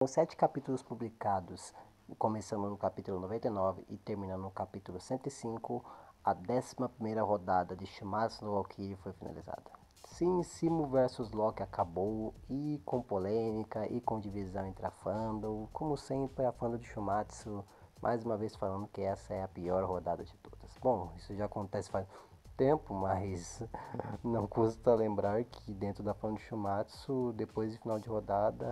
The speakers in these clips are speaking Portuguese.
São 7 capítulos publicados, começando no capítulo 99 e terminando no capítulo 105, a 11ª rodada de Shumatsu no Valkyrie foi finalizada. Sim, Simo vs Loki acabou, e com polêmica, e com divisão entre a fandom. Como sempre, a fandom de Shumatsu, mais uma vez falando que essa é a pior rodada de todas. Bom, isso já acontece faz tempo, mas não custa lembrar que dentro da fã de Shumatsu, depois de final de rodada,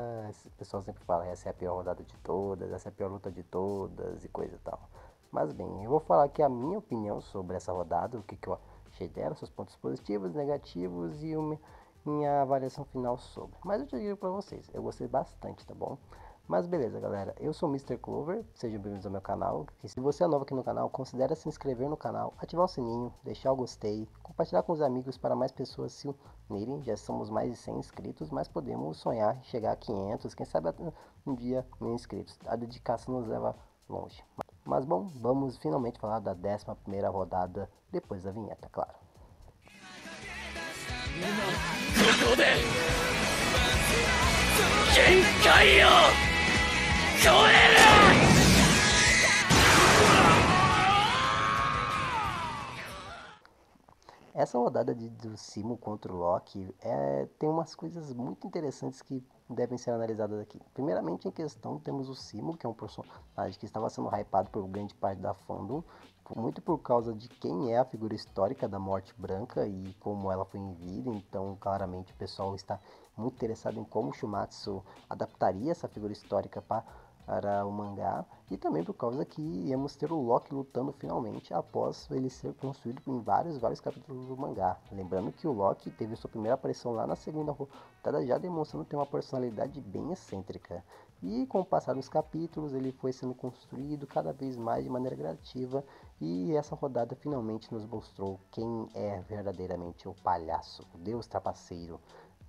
o pessoal sempre fala, essa é a pior rodada de todas, essa é a pior luta de todas e coisa e tal. Mas bem, eu vou falar aqui a minha opinião sobre essa rodada, o que eu achei dela, seus pontos positivos, negativos e minha avaliação final sobre. Mas eu te digo pra vocês, eu gostei bastante, tá bom? Mas beleza, galera, eu sou o Mr. Clover, sejam bem-vindos ao meu canal. E se você é novo aqui no canal, considere se inscrever no canal, ativar o sininho, deixar o gostei, compartilhar com os amigos para mais pessoas se unirem. Já somos mais de 100 inscritos, mas podemos sonhar em chegar a 500, quem sabe um dia 1000 inscritos. A dedicação nos leva longe. Mas bom, vamos finalmente falar da 11ª rodada depois da vinheta, claro. Essa rodada do Simo contra o Loki tem umas coisas muito interessantes que devem ser analisadas aqui. Primeiramente, em questão, temos o Simo, que é um personagem que estava sendo hypado por grande parte da fandom, muito por causa de quem é a figura histórica da Morte Branca e como ela foi em vida. Então, claramente, o pessoal está muito interessado em como Shumatsu adaptaria essa figura histórica para o mangá, e também por causa que íamos ter o Loki lutando finalmente após ele ser construído em vários capítulos do mangá. Lembrando que o Loki teve sua primeira aparição lá na segunda rodada, já demonstrando ter uma personalidade bem excêntrica. E com o passar dos capítulos, ele foi sendo construído cada vez mais de maneira gradativa, e essa rodada finalmente nos mostrou quem é verdadeiramente o palhaço, o deus trapaceiro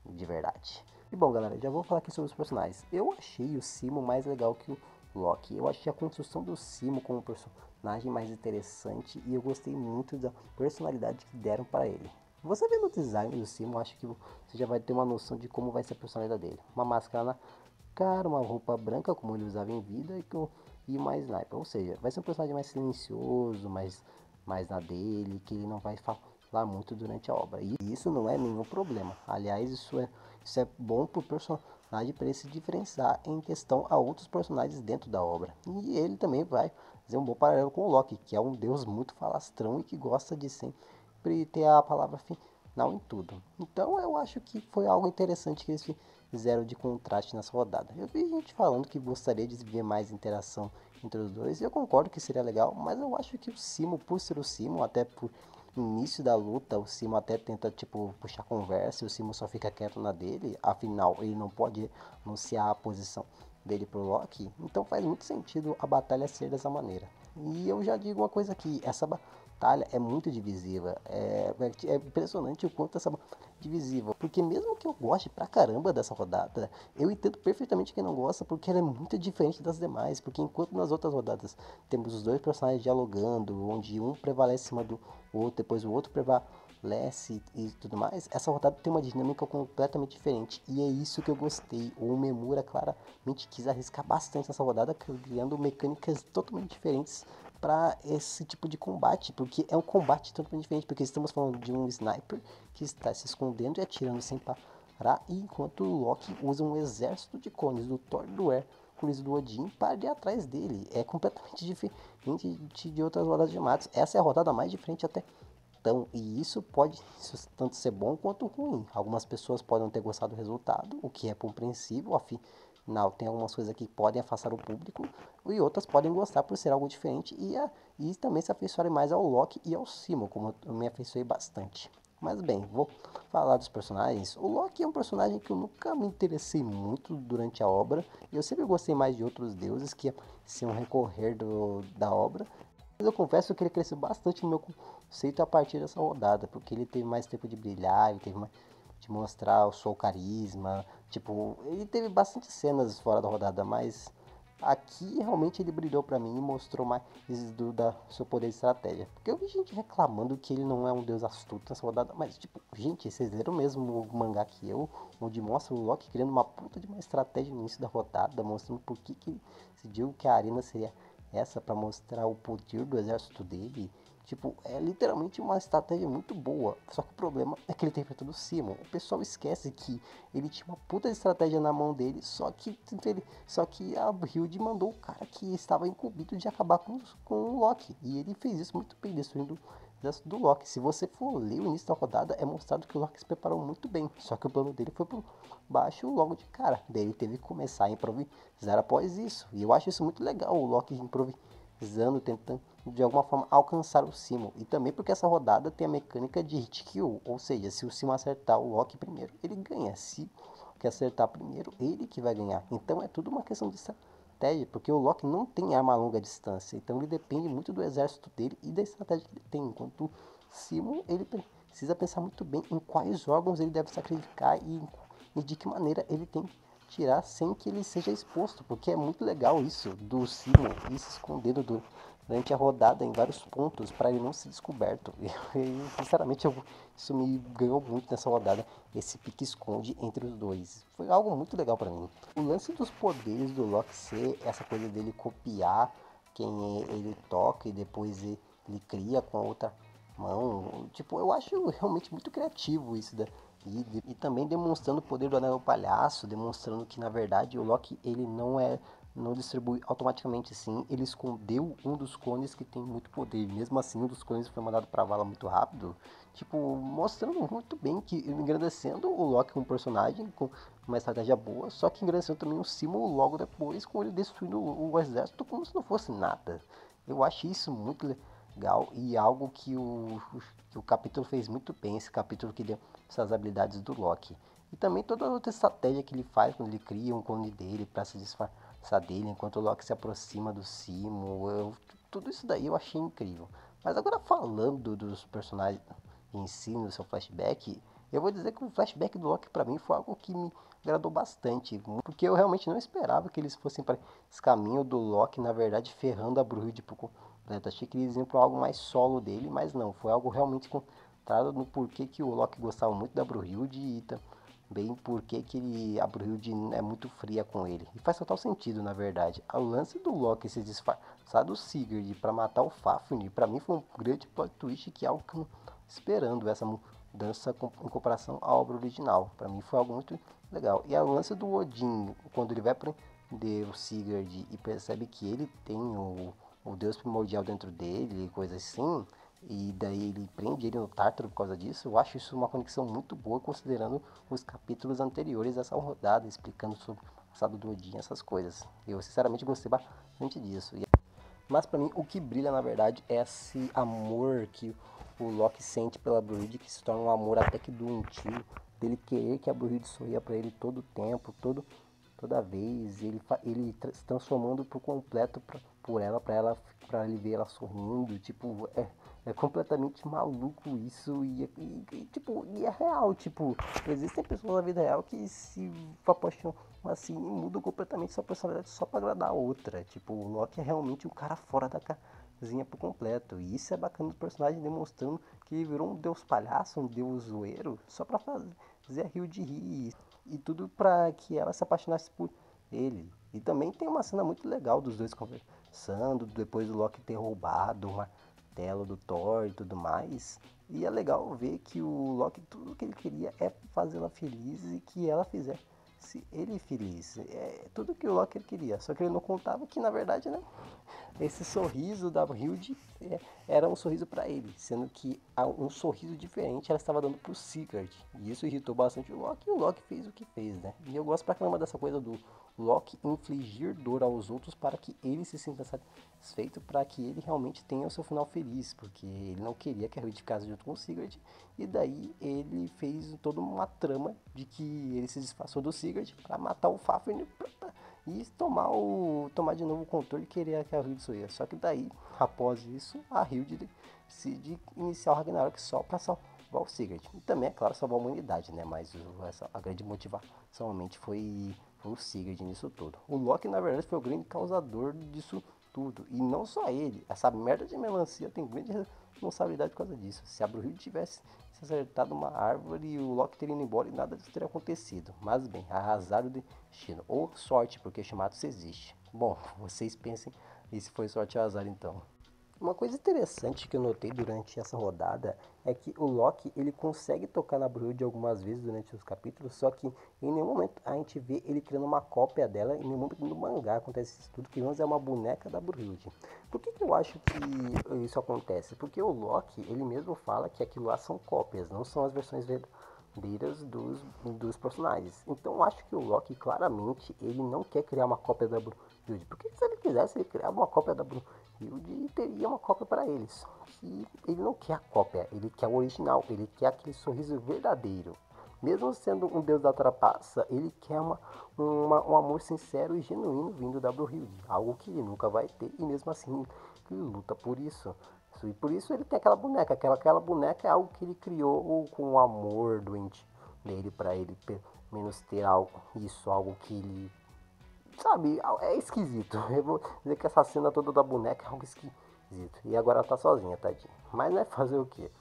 de verdade. E bom, galera, já vou falar aqui sobre os personagens. Eu achei o Simo mais legal que o Loki. Eu achei a construção do Simo como personagem mais interessante, e eu gostei muito da personalidade que deram para ele. Você vendo o design do Simo, acho que você já vai ter uma noção de como vai ser a personalidade dele. Uma máscara na cara, uma roupa branca como ele usava em vida, e uma sniper. Ou seja, vai ser um personagem mais silencioso, mais na dele, que ele não vai falar muito durante a obra. E isso não é nenhum problema. Aliás, isso é bom pro personagem para ele se diferenciar em questão a outros personagens dentro da obra. E ele também vai fazer um bom paralelo com o Loki, que é um deus muito falastrão e que gosta de sempre ter a palavra final em tudo. Então eu acho que foi algo interessante que eles fizeram de contraste nessa rodada. Eu vi gente falando que gostaria de ver mais interação entre os dois, e eu concordo que seria legal, mas eu acho que o Simo, por ser o Simo, até por início da luta, o Simo até tenta, tipo, puxar conversa, e o Simo só fica quieto na dele, afinal, ele não pode anunciar a posição dele pro Loki, então faz muito sentido a batalha ser dessa maneira. E eu já digo uma coisa aqui, essa batalha é muito divisiva, é impressionante o quanto essa batalha é divisiva, porque mesmo que eu goste pra caramba dessa rodada, eu entendo perfeitamente quem não gosta, porque ela é muito diferente das demais, porque enquanto nas outras rodadas temos os dois personagens dialogando, onde um prevalece em cima do outro, depois o outro prevalece e tudo mais, essa rodada tem uma dinâmica completamente diferente, e é isso que eu gostei. O Memura claramente quis arriscar bastante nessa rodada, criando mecânicas totalmente diferentes para esse tipo de combate, porque é um combate totalmente diferente, porque estamos falando de um sniper que está se escondendo e atirando sem parar, enquanto o Loki usa um exército de clones do Thor e do Hércules do Odin para ir atrás dele. É completamente diferente de outras rodadas de matos. Essa é a rodada mais diferente até então, e isso pode tanto ser bom quanto ruim. Algumas pessoas podem ter gostado do resultado, o que é compreensível, afinal tem algumas coisas que podem afastar o público, e outras podem gostar por ser algo diferente, e também se afeiçoarem mais ao Loki e ao Simo, como eu me afeiçoei bastante. Mas bem, vou falar dos personagens. O Loki é um personagem que eu nunca me interessei muito durante a obra. Eu sempre gostei mais de outros deuses que iam recorrer da obra. Mas eu confesso que ele cresceu bastante no meu conceito a partir dessa rodada, porque ele teve mais tempo de brilhar, ele teve mais de mostrar o seu carisma. Tipo, ele teve bastante cenas fora da rodada, mas aqui realmente ele brilhou pra mim e mostrou mais da seu poder de estratégia. Porque eu vi gente reclamando que ele não é um deus astuto nessa rodada, mas tipo, gente, vocês leram mesmo o mangá que eu, onde mostra o Loki criando uma puta de uma estratégia no início da rodada, mostrando por que ele decidiu que a arena seria essa pra mostrar o poder do exército dele. Tipo, é literalmente uma estratégia muito boa. Só que o problema é que ele tem feito do Simon. O pessoal esquece que ele tinha uma puta de estratégia na mão dele, só que a Hilde mandou o cara que estava incumbido de acabar com o Loki. E ele fez isso muito bem, destruindo o exército do Loki. Se você for ler o início da rodada, é mostrado que o Loki se preparou muito bem. Só que o plano dele foi por baixo logo de cara. Daí ele teve que começar a improvisar após isso. E eu acho isso muito legal, o Loki improvisando, tentando de alguma forma alcançar o Simon. E também porque essa rodada tem a mecânica de hit kill, ou seja, se o Simon acertar o Loki primeiro, ele ganha. Se o que acertar primeiro, ele que vai ganhar. Então é tudo uma questão de estratégia, porque o Loki não tem arma a longa distância, então ele depende muito do exército dele e da estratégia que ele tem. Enquanto o Simon, ele precisa pensar muito bem em quais órgãos ele deve sacrificar e de que maneira ele tem que tirar sem que ele seja exposto, porque é muito legal isso do Simon ir se escondendo durante a rodada em vários pontos para ele não ser descoberto. E sinceramente isso me ganhou muito nessa rodada, esse pique-esconde entre os dois. Foi algo muito legal para mim. O lance dos poderes do Loki ser essa coisa dele copiar quem ele toca e depois ele cria com a outra mão. Tipo, eu acho realmente muito criativo isso e também demonstrando o poder do Anel Palhaço, demonstrando que na verdade o Loki ele não distribui automaticamente sim, ele escondeu um dos clones que tem muito poder. Mesmo assim, um dos clones foi mandado pra vala muito rápido. Tipo, mostrando muito bem que engrandecendo o Loki como personagem, com uma estratégia boa, só que engrandecendo também o Simo logo depois, com ele destruindo o exército como se não fosse nada. Eu acho isso muito legal e algo que o capítulo fez muito bem, esse capítulo que deu essas habilidades do Loki. E também toda a outra estratégia que ele faz quando ele cria um clone dele para se disfarçar dele, enquanto o Loki se aproxima do Simo. Tudo isso daí eu achei incrível. Mas agora falando dos personagens em si, no seu flashback, eu vou dizer que o flashback do Loki para mim foi algo que me agradou bastante, porque eu realmente não esperava que eles fossem para esse caminho do Loki, na verdade, ferrando a Brugge por completo. Achei que eles iam para algo mais solo dele, mas não, foi algo realmente contrário no porquê que o Loki gostava muito da Brunhilde e também porquê que a Brunhilde é muito fria com ele. E faz total sentido, na verdade. O lance do Loki se disfarçar do Sigurd para matar o Fafnir, para mim foi um grande plot twist que é algo que eu não esperando essa mudança em comparação à obra original. Para mim foi algo muito legal. E a lance do Odin, quando ele vai prender o Sigurd e percebe que ele tem o deus primordial dentro dele, coisa assim, e daí ele prende ele no Tártaro por causa disso, eu acho isso uma conexão muito boa, considerando os capítulos anteriores dessa rodada, explicando sobre o passado do Odin, essas coisas. Eu sinceramente gostei bastante disso. Mas pra mim o que brilha na verdade é esse amor que o Loki sente pela Brunhilde, que se torna um amor até que doentio, dele querer que a Brunhilde sorria pra ele todo o tempo, toda vez, ele se transformando por completo por ela, pra ele ver ela sorrindo, tipo, é completamente maluco isso tipo, e é real, tipo, existem pessoas na vida real que se apaixonam assim e mudam completamente sua personalidade só pra agradar a outra, tipo, o Loki é realmente um cara fora da casinha por completo, e isso é bacana do personagem demonstrando que ele virou um deus palhaço, um deus zoeiro, só pra fazer a Hilde rir, e tudo pra que ela se apaixonasse por ele. E também tem uma cena muito legal dos dois conversando, depois do Loki ter roubado o martelo do Thor e tudo mais. E é legal ver que o Loki, tudo que ele queria é fazê-la feliz e que ela fizesse ele feliz. É tudo que o Loki queria. Só que ele não contava que, na verdade, né, esse sorriso da Hilde era um sorriso para ele, sendo que um sorriso diferente ela estava dando pro Sigurd. E isso irritou bastante o Loki, e o Loki fez o que fez, né? E eu gosto pra caramba dessa coisa do Loki infligir dor aos outros para que ele se sinta satisfeito, para que ele realmente tenha o seu final feliz, porque ele não queria que a Hilde ficasse junto com o Sigurd, e daí ele fez toda uma trama de que ele se disfarçou do Sigurd para matar o Fafnir e tomar de novo o controle e querer que a Hilde sorria. Só que daí, após isso, a Hilde decide iniciar o Ragnarok só para salvar o Sigurd. E também, é claro, salvar a humanidade, né? Mas a grande motivação realmente foi o Sigurd nisso tudo. O Loki, na verdade, foi o grande causador disso tudo. E não só ele. Essa merda de melancia tem grande responsabilidade por causa disso. Se a Brunhilde tivesse se acertado uma árvore, o Loki teria ido embora e nada disso teria acontecido. Mas bem, arrasar o destino. Ou sorte, porque Shimatsu existe. Bom, vocês pensem e se foi sorte ou azar então. Uma coisa interessante que eu notei durante essa rodada é que o Loki ele consegue tocar na Brunhilde algumas vezes durante os capítulos, só que em nenhum momento a gente vê ele criando uma cópia dela, em nenhum momento no mangá acontece isso tudo, que vemos é uma boneca da Brunhilde. Por que eu acho que isso acontece? Porque o Loki, ele mesmo fala que aquilo lá são cópias, não são as versões verdadeiras dos personagens. Então eu acho que o Loki claramente ele não quer criar uma cópia da Brunhilde, porque se ele quisesse ele criava uma cópia da Brunhilde e teria uma cópia para ele. Só que ele não quer a cópia, ele quer o original, ele quer aquele sorriso verdadeiro. Mesmo sendo um deus da trapaça, ele quer um amor sincero e genuíno vindo da Brunhilde, algo que ele nunca vai ter, e mesmo assim ele luta por isso. E por isso ele tem aquela boneca, aquela boneca é algo que ele criou com o amor doente dele, para ele pelo menos ter algo, isso, algo que ele sabe, é esquisito. Eu vou dizer que essa cena toda da boneca é algo esquisito. E agora ela tá sozinha, tadinha. Mas né, fazer o quê?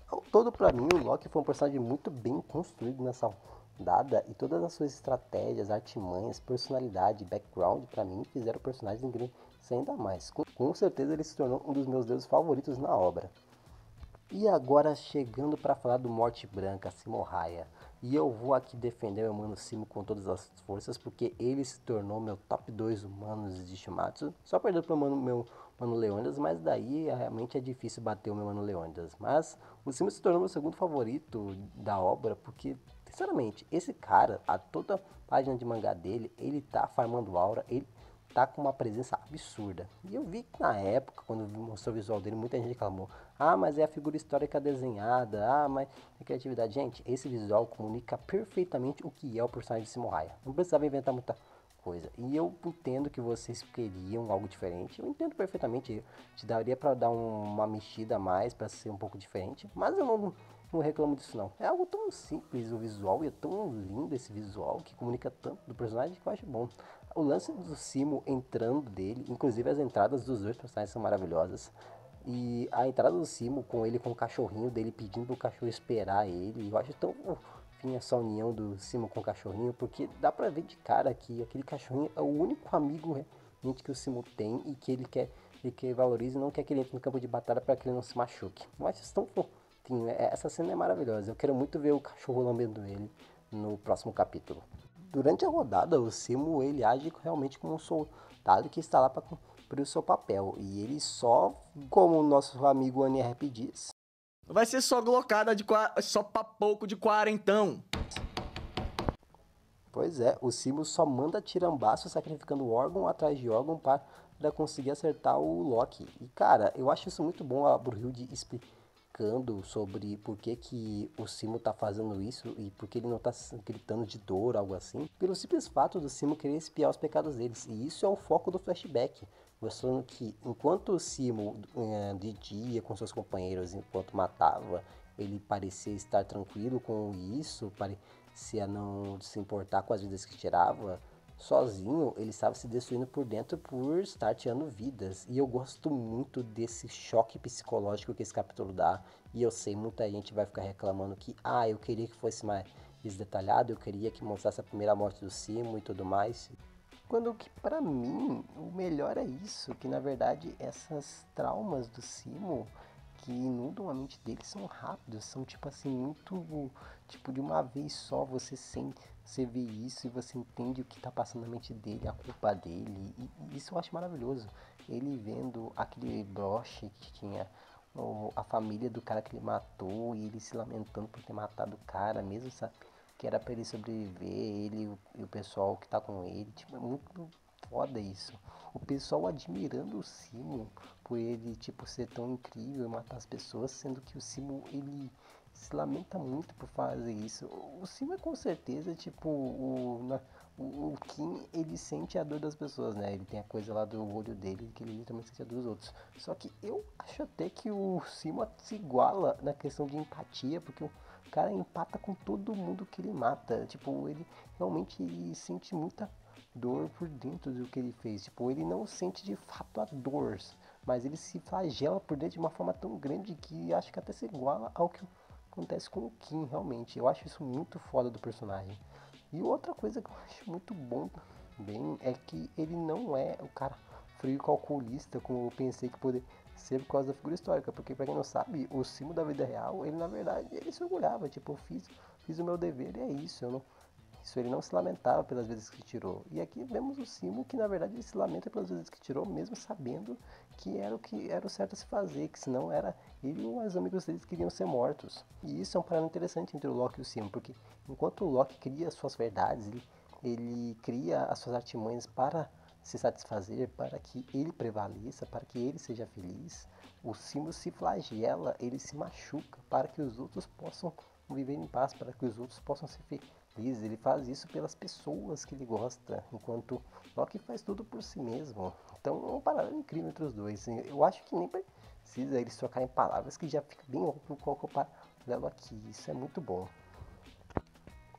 Ao todo, pra mim, o Loki foi um personagem muito bem construído nessa dada e todas as suas estratégias, artimanhas, personalidade, background, pra mim, fizeram o personagem engrandecer ainda mais. Com certeza ele se tornou um dos meus deuses favoritos na obra. E agora chegando para falar do Morte Branca, Simo Raya. E eu vou aqui defender meu mano Simo com todas as forças, porque ele se tornou meu top 2 humanos de Shimatsu. Só perdeu pro meu mano Leônidas, mas daí realmente é difícil bater o meu mano Leônidas. Mas o Simo se tornou meu segundo favorito da obra, porque, sinceramente, esse cara, a toda página de mangá dele, ele tá farmando aura, ele tá com uma presença absurda. E eu vi que na época, quando mostrou o visual dele, muita gente reclamou. Ah, mas é a figura histórica desenhada. Ah, mas é criatividade. Gente, esse visual comunica perfeitamente o que é o personagem de Simo Raya. Não precisava inventar muita coisa. E eu entendo que vocês queriam algo diferente. Eu entendo perfeitamente. Te daria para dar uma mexida a mais, para ser um pouco diferente. Mas eu não reclamo disso não. É algo tão simples o visual e é tão lindo esse visual que comunica tanto do personagem que eu acho bom. O lance do Simo entrando dele, inclusive as entradas dos dois personagens são maravilhosas. E a entrada do Simo com ele com o cachorrinho dele pedindo pro cachorro esperar ele, eu acho tão fofinha essa união do Simo com o cachorrinho, porque dá pra ver de cara que aquele cachorrinho é o único amigo realmente que o Simo tem e que ele valoriza e não quer que ele entre no campo de batalha para que ele não se machuque. Eu acho isso tão fofinho, essa cena é maravilhosa, eu quero muito ver o cachorro lambendo ele no próximo capítulo. Durante a rodada, o Simo ele age realmente como um soldado que está lá para cumprir o seu papel. E ele só, como o nosso amigo Annie diz, vai ser só glocada só pra pouco de quarentão. Pois é, o Simo só manda tirambaço sacrificando órgão atrás de órgão para conseguir acertar o Loki. E cara, eu acho isso muito bom a Brunhilde explicando sobre por que o Simo tá fazendo isso e por que ele não tá gritando de dor, algo assim. Pelo simples fato do Simo querer espiar os pecados deles. E isso é o foco do flashback. Mostrando que enquanto o Simo de dia com seus companheiros, enquanto matava, ele parecia estar tranquilo com isso, parecia não se importar com as vidas que tirava, sozinho ele estava se destruindo por dentro por estar tirando vidas. E eu gosto muito desse choque psicológico que esse capítulo dá. E eu sei, muita gente vai ficar reclamando que, eu queria que fosse mais detalhado, eu queria que mostrasse a primeira morte do Simo e tudo mais. Quando que pra mim o melhor é isso, que na verdade essas traumas do Simo que inundam a mente dele são rápidos, são tipo assim, muito tipo de uma vez só você vê isso e você entende o que tá passando na mente dele, a culpa dele, e isso eu acho maravilhoso. Ele vendo aquele broche que tinha a família do cara que ele matou e ele se lamentando por ter matado o cara, mesmo que era pra ele sobreviver, ele e o pessoal que tá com ele. Tipo, é muito foda isso. O pessoal admirando o Simo por ele, tipo, ser tão incrível e matar as pessoas, sendo que o Simo, ele se lamenta muito por fazer isso. O Simo é com certeza, tipo, o Kim, ele sente a dor das pessoas, né? Ele tem a coisa lá do olho dele, que ele literalmente sente a dor dos outros. Só que eu acho até que o Simo se iguala na questão de empatia, porque o cara empata com todo mundo que ele mata. Tipo, ele realmente sente muita dor por dentro do que ele fez. Tipo, ele não sente de fato a dor, mas ele se flagela por dentro de uma forma tão grande que acho que até se iguala ao que acontece com o Kim, realmente. Eu acho isso muito foda do personagem. E outra coisa que eu acho muito bom também é que ele não é o cara frio calculista, como eu pensei que poderia ser por causa da figura histórica. Porque, pra quem não sabe, o Simo da vida real, ele na verdade, ele se orgulhava. Tipo, eu fiz o meu dever e é isso. Eu não, isso ele não se lamentava pelas vezes que tirou. E aqui vemos o Simo que na verdade ele se lamenta pelas vezes que tirou, mesmo sabendo que era o certo a se fazer, que senão era ele e os amigos deles queriam ser mortos. E isso é um paralelo interessante entre o Loki e o Simo, porque enquanto o Loki cria suas verdades, ele cria as suas artimanhas para se satisfazer, para que ele prevaleça, para que ele seja feliz, o Simo se flagela, ele se machuca para que os outros possam viver em paz, para que os outros possam ser felizes. Ele faz isso pelas pessoas que ele gosta, enquanto Loki faz tudo por si mesmo. Então é um paralelo incrível entre os dois. Eu acho que nem precisa eles trocarem palavras, que já fica bem óbvio qual que é o paralelo aqui. Isso é muito bom.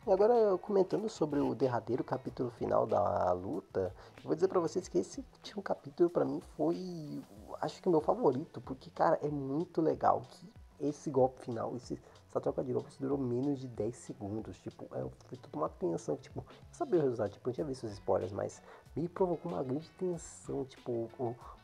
E agora, comentando sobre o derradeiro capítulo final da luta, eu vou dizer pra vocês que esse último capítulo pra mim foi, acho que o meu favorito, porque, cara, é muito legal que esse golpe final, essa troca de golpes durou menos de 10 segundos, tipo, foi toda uma tensão, tipo, eu sabia o resultado, tipo, eu tinha visto os spoilers, mas me provocou uma grande tensão, tipo,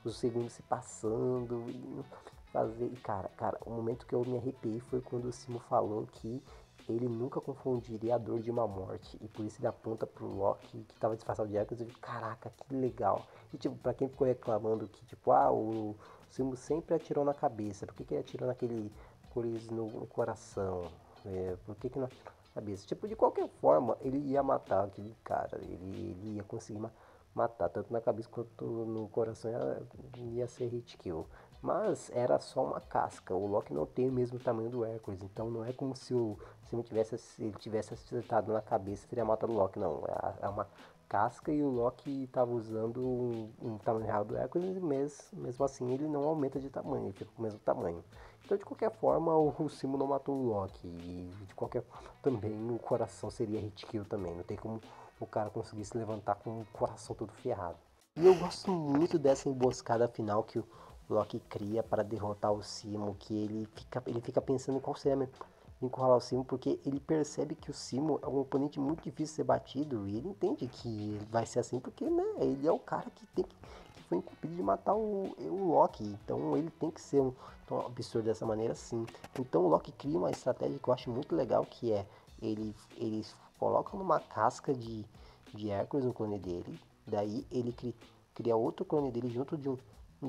os segundos se passando e fazer, e cara, o momento que eu me arrepiei foi quando o Simo falou que ele nunca confundiria a dor de uma morte. E por isso ele aponta pro Loki que tava disfarçado de Hércules e eu fico, caraca, que legal. E tipo, pra quem ficou reclamando que, tipo, o Silmo sempre atirou na cabeça. Por que, que ele atirou naquele colis no coração? Por que, que não atirou na cabeça? Tipo, de qualquer forma, ele ia matar aquele cara. Ele ia conseguir matar, tanto na cabeça quanto no coração ia ser hit kill. Mas era só uma casca. O Loki não tem o mesmo tamanho do Hércules, então não é como se ele tivesse acertado na cabeça teria matado o Loki, não. É uma casca e o Loki estava usando um tamanho real do Hércules e mesmo assim ele não aumenta de tamanho, ele fica com o mesmo tamanho. Então de qualquer forma o Simo não matou o Loki e de qualquer forma também o coração seria hit kill também. Não tem como o cara conseguir se levantar com o coração todo ferrado. E eu gosto muito dessa emboscada final que o Loki cria para derrotar o Simo, que ele fica pensando qual seria encurralar o Simo, porque ele percebe que o Simo é um oponente muito difícil de ser batido, e ele entende que vai ser assim, porque né, ele é o cara que foi incumbido de matar o Loki, então ele tem que ser tão absurdo dessa maneira sim. Então o Loki cria uma estratégia que eu acho muito legal, que é ele coloca numa casca de Hércules no clone dele, daí ele cria outro clone dele junto de um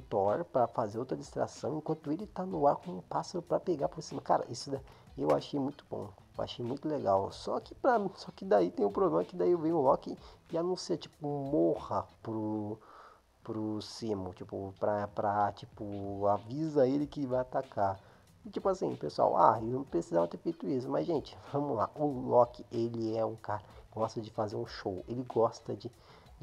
Thor para fazer outra distração, enquanto ele tá no ar com um pássaro para pegar por cima. Cara, isso daí eu achei muito bom, eu achei muito legal. Só que daí tem um problema que daí vem o Loki e anuncia tipo morra pro Simo, tipo, tipo, avisa ele que vai atacar. E tipo assim, pessoal, ele não precisava ter feito isso, mas gente, vamos lá, o Loki, ele é um cara que gosta de fazer um show, ele gosta de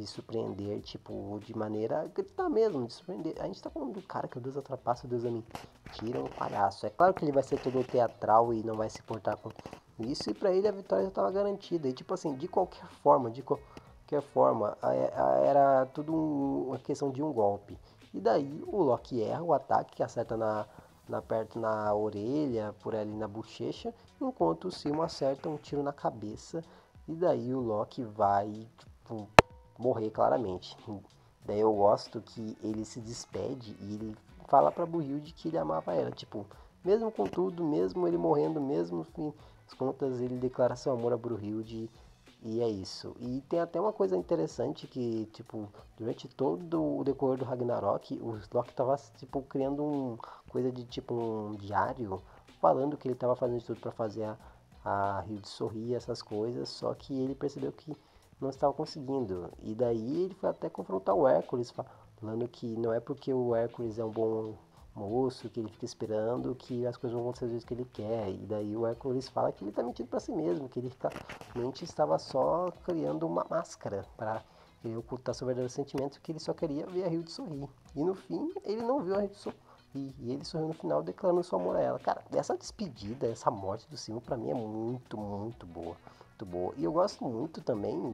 surpreender, tipo, de maneira a gritar mesmo, de surpreender. A gente tá falando do cara que o Deus atrapassa, o Deus da mentira, é um palhaço. É claro que ele vai ser todo teatral e não vai se portar com isso, e pra ele a vitória já tava garantida. E tipo assim, de qualquer forma, era tudo uma questão de um golpe. E daí o Loki erra o ataque, que acerta perto na orelha, por ali na bochecha, enquanto o Simo acerta um tiro na cabeça. E daí o Loki vai, tipo, morrer claramente. Daí eu gosto que ele se despede e ele fala pra Brunhilde que ele amava ela. Tipo, mesmo com tudo, mesmo ele morrendo, mesmo no fim das contas, ele declara seu amor a Brunhilde. E é isso. E tem até uma coisa interessante que, tipo, durante todo o decorrer do Ragnarok, o Loki tava, tipo, criando coisa de, tipo, um diário, falando que ele tava fazendo de tudo pra fazer a Hilde sorrir, essas coisas, só que ele percebeu que não estava conseguindo. E daí ele foi até confrontar o Hércules, falando que não é porque o Hércules é um moço, que ele fica esperando que as coisas vão acontecer do jeito que ele quer. E daí o Hércules fala que ele tá mentindo pra si mesmo, que ele realmente estava só criando uma máscara para ele ocultar seu verdadeiro sentimento, que ele só queria ver a Hilde sorrir. E no fim, ele não viu a Hilde sorrir. E ele sorriu no final, declarando seu amor a ela. Cara, essa despedida, essa morte do Simon, pra mim é muito, muito boa. Muito boa. E eu gosto muito também,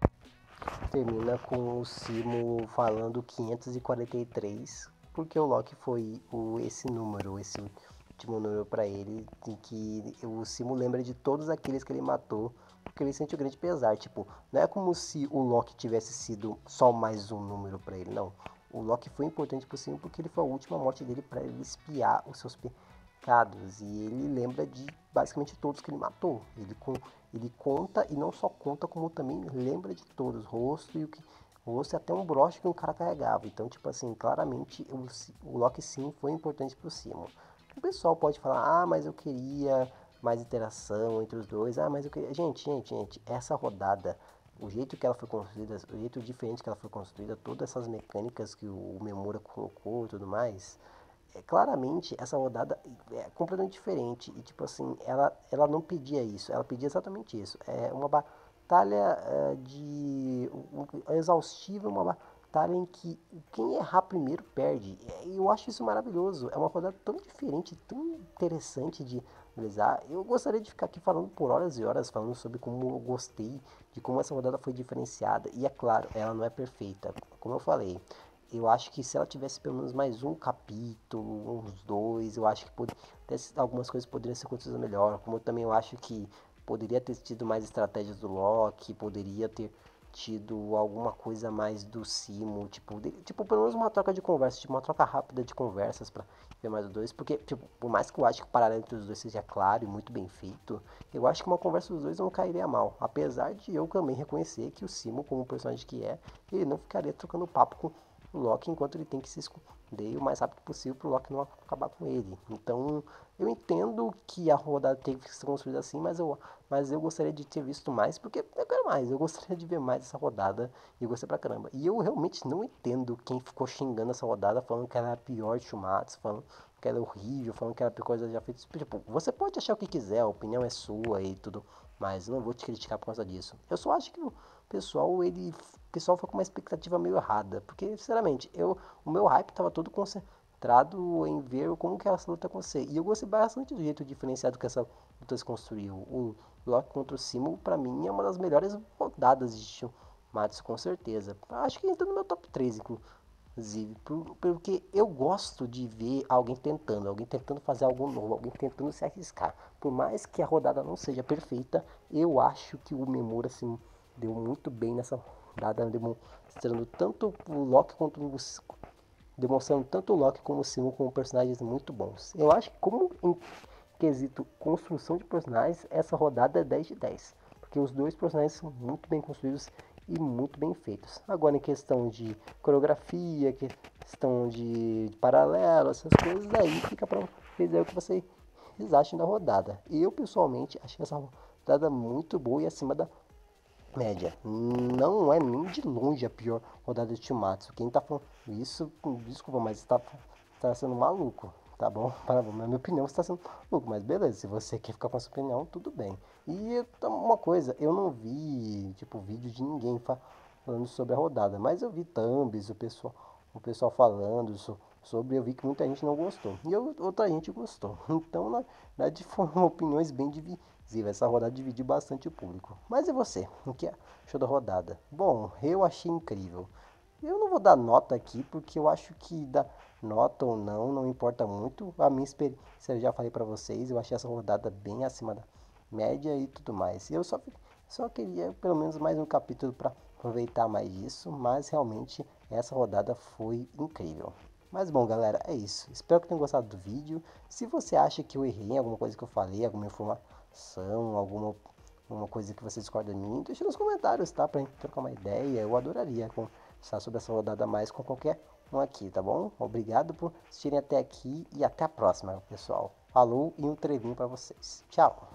termina com o Simo falando 543, porque o Loki foi esse número, esse último número pra ele, em que o Simo lembra de todos aqueles que ele matou, porque ele sente o grande pesar. Tipo, não é como se o Loki tivesse sido só mais um número pra ele, não. O Loki foi importante pro Simo porque ele foi a última morte dele pra ele espiar os seus pecados. E ele lembra de basicamente todos que ele matou. Ele conta e não só conta, como também lembra de todos. Rosto e o rosto é até um broche que um cara carregava. Então, tipo assim, claramente o Loki sim foi importante pro Simon. O pessoal pode falar, ah, mas eu queria mais interação entre os dois. Ah, mas eu queria. Gente, essa rodada, o jeito que ela foi construída, o jeito diferente que ela foi construída, todas essas mecânicas que o Memura colocou e tudo mais, claramente essa rodada é completamente diferente. E tipo assim, ela não pedia isso, ela pedia exatamente isso. É uma batalha exaustiva, uma batalha em que quem errar primeiro perde. E eu acho isso maravilhoso. É uma rodada tão diferente, tão interessante de analisar. Eu gostaria de ficar aqui falando por horas e horas, falando sobre como eu gostei, de como essa rodada foi diferenciada. E é claro, ela não é perfeita, como eu falei. Eu acho que se ela tivesse pelo menos mais um capítulo, uns dois, eu acho que algumas coisas poderiam ser acontecidas melhor. Como também eu acho que poderia ter tido mais estratégias do Loki, poderia ter tido alguma coisa mais do Simo, tipo pelo menos uma troca de conversa, tipo uma troca rápida de conversas pra ver mais os dois, porque tipo, por mais que eu acho que o paralelo entre os dois seja claro e muito bem feito, eu acho que uma conversa dos dois não cairia mal, apesar de eu também reconhecer que o Simo, como personagem que é, ele não ficaria trocando papo com o Loki enquanto ele tem que se esconder o mais rápido possível para o Loki não acabar com ele. Então, eu entendo que a rodada teve que ser construída assim, mas eu gostaria de ter visto mais, porque eu quero mais, eu gostaria de ver mais essa rodada e eu gostei pra caramba. E eu realmente não entendo quem ficou xingando essa rodada, falando que ela era a pior de Shumatsu, falando que era horrível, falando que era a pior coisa já feita. Tipo, você pode achar o que quiser, a opinião é sua e tudo, mas não vou te criticar por causa disso. Eu só acho que o pessoal foi com uma expectativa meio errada, porque sinceramente, o meu hype tava todo concentrado em ver como que essa luta ia acontecer. E eu gostei bastante do jeito diferenciado que essa luta se construiu. O Loki contra o Simo, pra mim, é uma das melhores rodadas de Shumatsu, com certeza. Acho que entra no meu top 3, inclusive, porque eu gosto de ver alguém tentando fazer algo novo, alguém tentando se arriscar. Por mais que a rodada não seja perfeita, eu acho que o Memura se deu muito bem nessa rodada, demonstrando tanto o Loki quanto o demonstrando tanto o Loki como o Simo como personagens muito bons. Eu acho que como em quesito construção de personagens, essa rodada é 10 de 10. Porque os dois personagens são muito bem construídos e muito bem feitos. Agora em questão de coreografia, questão de paralelo, essas coisas aí fica para vocês ver o que vocês acham da rodada. Eu pessoalmente achei essa rodada muito boa e acima da média. Não é nem de longe a pior rodada de Chumatsu. Quem tá falando isso, desculpa, mas tá sendo maluco, tá bom? Na minha opinião, você tá sendo maluco, mas beleza, se você quer ficar com a sua opinião, tudo bem. E uma coisa, eu não vi, tipo, vídeo de ninguém falando sobre a rodada, mas eu vi thumbs, o pessoal falando sobre, eu vi que muita gente não gostou. E outra gente gostou. Então, na verdade, foram opiniões bem divididas. Essa rodada dividiu bastante o público. Mas e você? O que achou da rodada? Bom, eu achei incrível. Eu não vou dar nota aqui porque eu acho que dar nota ou não importa muito. A minha experiência, eu já falei pra vocês, eu achei essa rodada bem acima da média e tudo mais. Eu só queria pelo menos mais um capítulo para aproveitar mais disso, mas realmente essa rodada foi incrível. Mas bom, galera, é isso. Espero que tenham gostado do vídeo. Se você acha que eu errei em alguma coisa que eu falei, alguma informação, alguma coisa que você discorda de mim, deixa nos comentários, tá? Pra gente trocar uma ideia. Eu adoraria conversar sobre essa rodada mais com qualquer um aqui, tá bom? Obrigado por assistirem até aqui e até a próxima, pessoal. Falou e um trevinho pra vocês. Tchau!